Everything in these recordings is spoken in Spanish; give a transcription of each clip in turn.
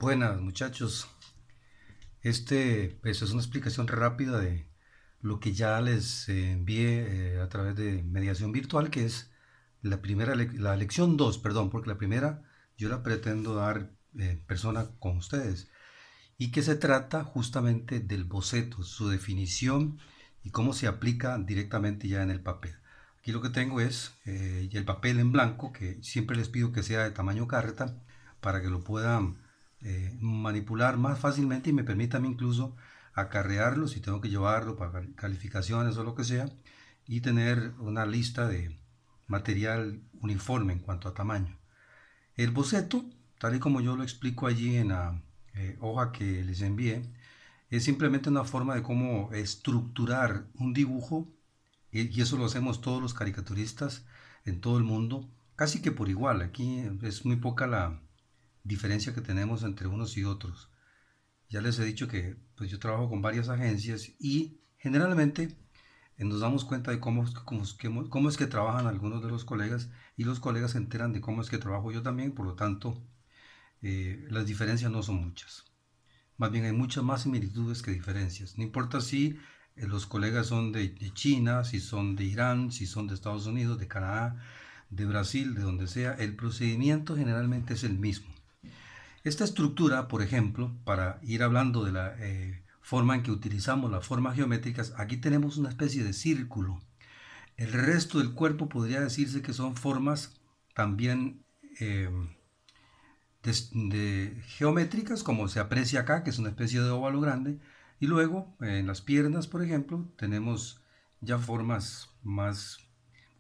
Buenas muchachos, pues, es una explicación rápida de lo que ya les envié a través de mediación virtual, que es la lección 2, perdón, porque la primera yo la pretendo dar en persona con ustedes, y que se trata justamente del boceto, su definición y cómo se aplica directamente ya en el papel. Aquí lo que tengo es el papel en blanco, que siempre les pido que sea de tamaño carta para que lo puedan manipular más fácilmente y me permitan incluso acarrearlo si tengo que llevarlo para calificaciones o lo que sea, y tener una lista de material uniforme en cuanto a tamaño. El boceto, tal y como yo lo explico allí en la hoja que les envié, es simplemente una forma de cómo estructurar un dibujo, y eso lo hacemos todos los caricaturistas en todo el mundo, casi que por igual. Aquí es muy poca la diferencia que tenemos entre unos y otros. Ya les he dicho que pues, yo trabajo con varias agencias y generalmente nos damos cuenta de cómo es que trabajan algunos de los colegas, y los colegas se enteran de cómo es que trabajo yo también. Por lo tanto, las diferencias no son muchas. Más bien hay muchas más similitudes que diferencias. No importa si los colegas son de China, si son de Irán, si son de Estados Unidos, de Canadá, de Brasil, de donde sea, el procedimiento generalmente es el mismo. Esta estructura, por ejemplo, para ir hablando de la forma en que utilizamos las formas geométricas, aquí tenemos una especie de círculo. El resto del cuerpo podría decirse que son formas también geométricas, como se aprecia acá, que es una especie de óvalo grande. Y luego en las piernas, por ejemplo, tenemos ya formas más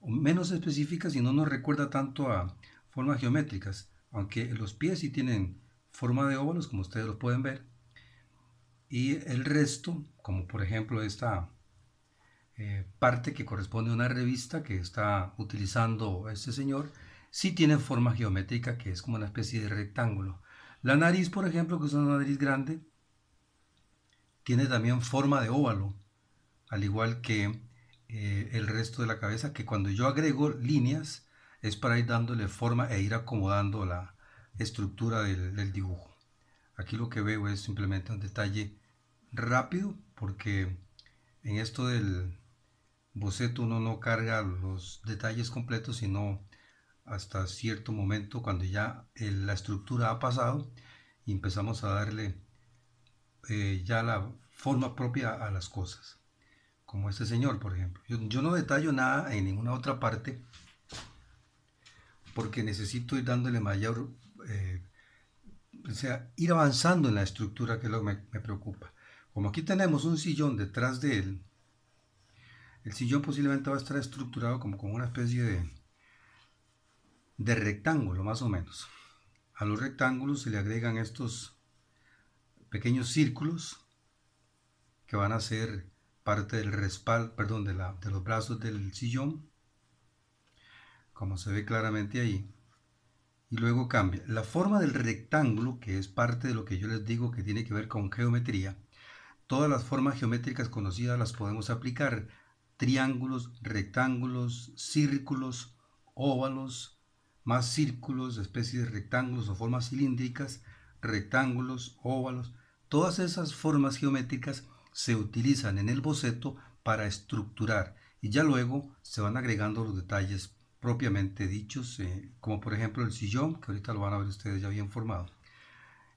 o menos específicas y no nos recuerda tanto a formas geométricas, aunque los pies sí tienen forma de óvalos, como ustedes lo pueden ver. Y el resto, como por ejemplo esta parte que corresponde a una revista que está utilizando este señor, sí tiene forma geométrica, que es como una especie de rectángulo. La nariz, por ejemplo, que es una nariz grande, tiene también forma de óvalo, al igual que el resto de la cabeza, que cuando yo agrego líneas es para ir dándole forma e ir acomodando la estructura del dibujo. Aquí lo que veo es simplemente un detalle rápido, porque en esto del boceto uno no carga los detalles completos, sino hasta cierto momento cuando ya la estructura ha pasado y empezamos a darle ya la forma propia a las cosas, como este señor, por ejemplo. Yo no detallo nada en ninguna otra parte porque necesito ir dándole mayor, eh, o sea, ir avanzando en la estructura, que es lo que me preocupa. Como aquí tenemos un sillón detrás de él, el sillón posiblemente va a estar estructurado como una especie de rectángulo, más o menos. A los rectángulos se le agregan estos pequeños círculos que van a ser parte del respaldo, perdón, de los brazos del sillón, como se ve claramente ahí. Y luego cambia. La forma del rectángulo, que es parte de lo que yo les digo que tiene que ver con geometría, todas las formas geométricas conocidas las podemos aplicar: triángulos, rectángulos, círculos, óvalos, más círculos, especies de rectángulos o formas cilíndricas, rectángulos, óvalos. Todas esas formas geométricas se utilizan en el boceto para estructurar, y ya luego se van agregando los detalles propiamente dichos, como por ejemplo el sillón, que ahorita lo van a ver ustedes ya bien formado.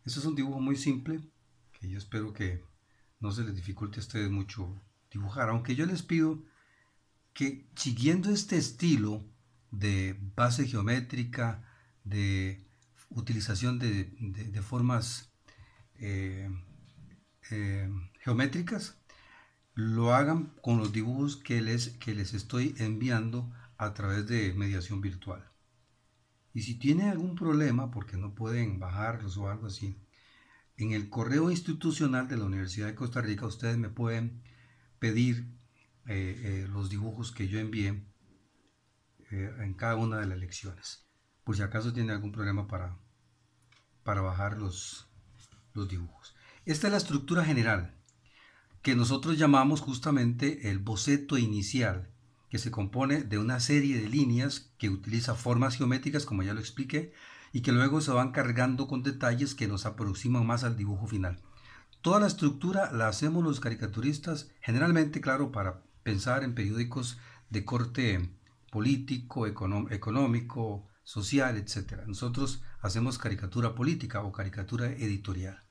Este es un dibujo muy simple que yo espero que no se les dificulte a ustedes mucho dibujar, aunque yo les pido que, siguiendo este estilo de base geométrica, de utilización de formas eh, eh, geométricas, lo hagan con los dibujos que les estoy enviando a través de mediación virtual. Y si tienen algún problema porque no pueden bajarlos o algo así, en el correo institucional de la Universidad de Costa Rica ustedes me pueden pedir los dibujos que yo envié en cada una de las lecciones, por si acaso tienen algún problema para bajar los dibujos. Esta es la estructura general, que nosotros llamamos justamente el boceto inicial, que se compone de una serie de líneas que utiliza formas geométricas, como ya lo expliqué, y que luego se van cargando con detalles que nos aproximan más al dibujo final. Toda la estructura la hacemos los caricaturistas, generalmente, claro, para pensar en periódicos de corte político, económico, social, etc. Nosotros hacemos caricatura política o caricatura editorial.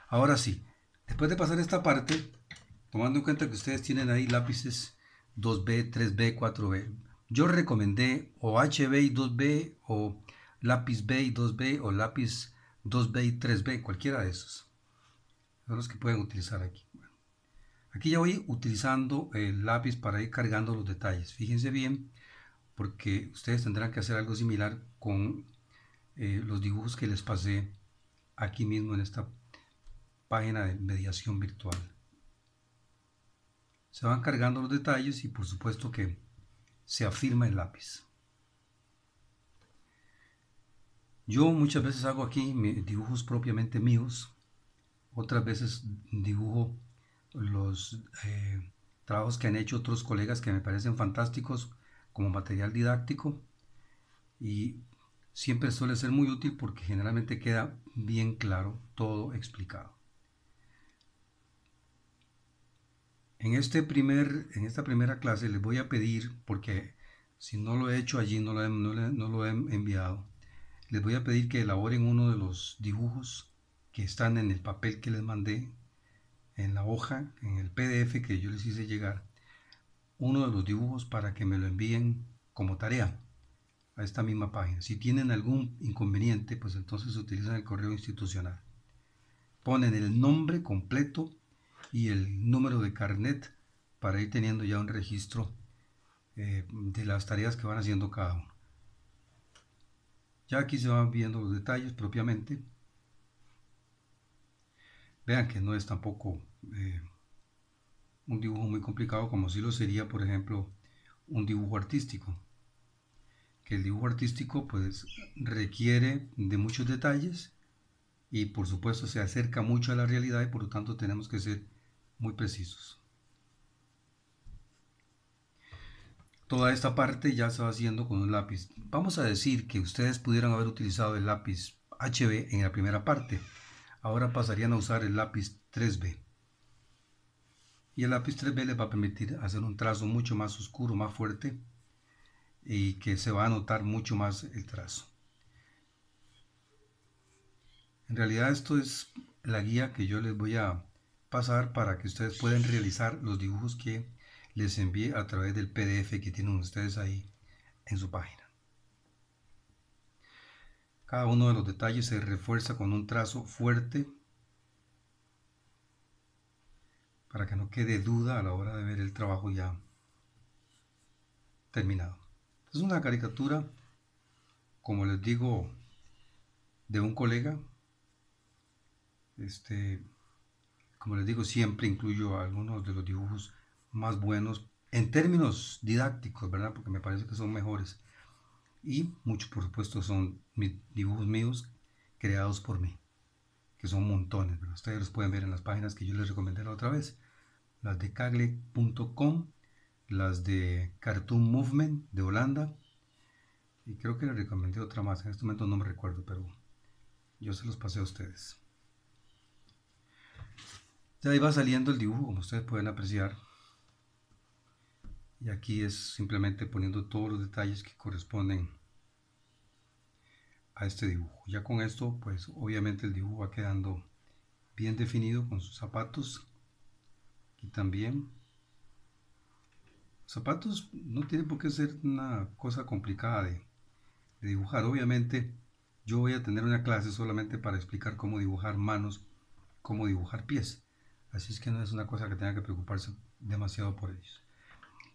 Ahora sí, después de pasar esta parte, tomando en cuenta que ustedes tienen ahí lápices 2B, 3B, 4B, yo recomendé o HB y 2B o lápiz B y 2B o lápiz 2B y 3B, cualquiera de esos. Son los que pueden utilizar aquí. Bueno, aquí ya voy utilizando el lápiz para ir cargando los detalles. Fíjense bien, porque ustedes tendrán que hacer algo similar con los dibujos que les pasé aquí mismo en esta página de mediación virtual. Se van cargando los detalles y por supuesto que se afirma el lápiz. Yo muchas veces hago aquí dibujos propiamente míos, otras veces dibujo los trabajos que han hecho otros colegas que me parecen fantásticos como material didáctico, y siempre suele ser muy útil porque generalmente queda bien claro todo explicado. En esta primera clase les voy a pedir, porque si no lo he hecho allí, no lo he enviado, les voy a pedir que elaboren uno de los dibujos que están en el papel que les mandé, en la hoja, en el PDF que yo les hice llegar, uno de los dibujos para que me lo envíen como tarea a esta misma página. Si tienen algún inconveniente, pues entonces utilizan el correo institucional. Ponen el nombre completo y el número de carnet para ir teniendo ya un registro de las tareas que van haciendo cada uno. Ya aquí se van viendo los detalles propiamente. Vean que no es tampoco un dibujo muy complicado, como si lo sería, por ejemplo, un dibujo artístico. Que el dibujo artístico pues requiere de muchos detalles y por supuesto se acerca mucho a la realidad y por lo tanto tenemos que ser muy precisos. Toda esta parte ya se va haciendo con un lápiz. Vamos a decir que ustedes pudieran haber utilizado el lápiz HB en la primera parte. Ahora pasarían a usar el lápiz 3B. Y el lápiz 3B les va a permitir hacer un trazo mucho más oscuro, más fuerte, y que se va a notar mucho más el trazo. En realidad esto es la guía que yo les voy a pasar para que ustedes puedan realizar los dibujos que les envié a través del PDF que tienen ustedes ahí en su página. Cada uno de los detalles se refuerza con un trazo fuerte para que no quede duda a la hora de ver el trabajo ya terminado. Es una caricatura, como les digo, de un colega. Como les digo, siempre incluyo algunos de los dibujos más buenos en términos didácticos, ¿verdad? Porque me parece que son mejores. Y muchos, por supuesto, son dibujos míos creados por mí, que son montones, ¿verdad? Ustedes los pueden ver en las páginas que yo les recomendé la otra vez. Las de Kagle.com, las de Cartoon Movement de Holanda, y creo que les recomendé otra más. En este momento no me recuerdo, pero yo se los pasé a ustedes. Ya ahí va saliendo el dibujo, como ustedes pueden apreciar. Y aquí es simplemente poniendo todos los detalles que corresponden a este dibujo. Ya con esto, pues obviamente el dibujo va quedando bien definido con sus zapatos. Y también, zapatos no tiene por qué ser una cosa complicada de dibujar. Obviamente yo voy a tener una clase solamente para explicar cómo dibujar manos, cómo dibujar pies. Así es que no es una cosa que tenga que preocuparse demasiado por ellos.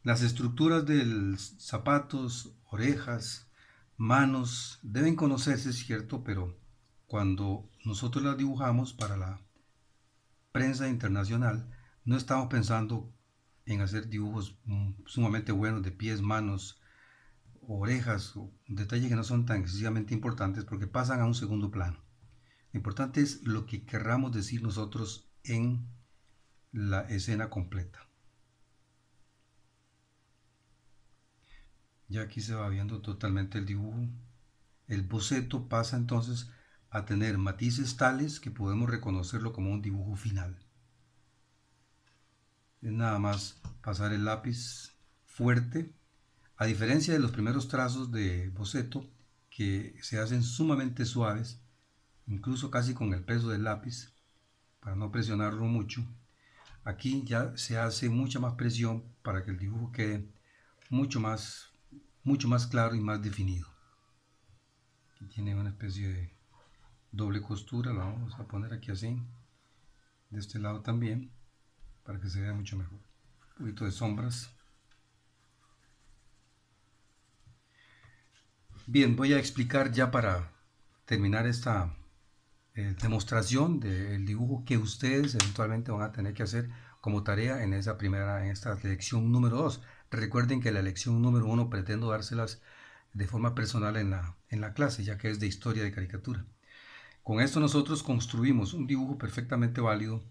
Las estructuras de zapatos, orejas, manos deben conocerse, es cierto, pero cuando nosotros las dibujamos para la prensa internacional, no estamos pensando en hacer dibujos sumamente buenos de pies, manos, orejas, o detalles que no son tan excesivamente importantes porque pasan a un segundo plano. Lo importante es lo que querramos decir nosotros en la escena completa. Ya aquí se va viendo totalmente el dibujo. el boceto pasa entonces a tener matices tales que podemos reconocerlo como un dibujo final. Es nada más pasar el lápiz fuerte, a diferencia de los primeros trazos de boceto que se hacen sumamente suaves, incluso casi con el peso del lápiz, para no presionarlo mucho. Aquí ya se hace mucha más presión para que el dibujo quede mucho más claro y más definido. Aquí tiene una especie de doble costura, la vamos a poner aquí así, de este lado también, para que se vea mucho mejor. Un poquito de sombras. Bien, voy a explicar ya para terminar esta demostración del dibujo que ustedes eventualmente van a tener que hacer como tarea en esta lección número 2. Recuerden que la lección número 1 pretendo dárselas de forma personal en la clase, ya que es de historia de caricatura. Con esto nosotros construimos un dibujo perfectamente válido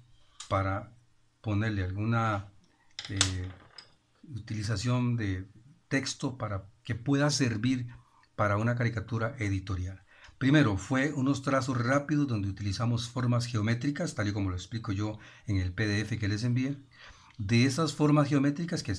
para ponerle alguna utilización de texto para que pueda servir para una caricatura editorial. Primero fue unos trazos rápidos donde utilizamos formas geométricas, tal y como lo explico yo en el PDF que les envié. De esas formas geométricas que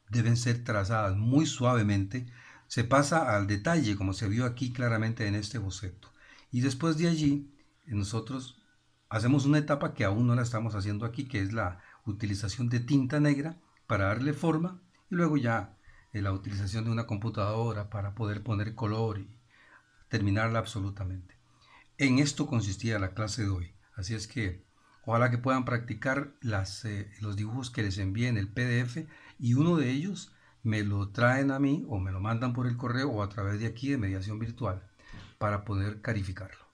deben ser trazadas muy suavemente, se pasa al detalle, como se vio aquí claramente en este boceto. Y después de allí, nosotros hacemos una etapa que aún no la estamos haciendo aquí, que es la utilización de tinta negra para darle forma, y luego ya la utilización de una computadora para poder poner color y terminarla absolutamente. En esto consistía la clase de hoy, así es que ojalá que puedan practicar los dibujos que les envíe en el PDF, y uno de ellos me lo traen a mí o me lo mandan por el correo o a través de aquí de mediación virtual para poder calificarlo.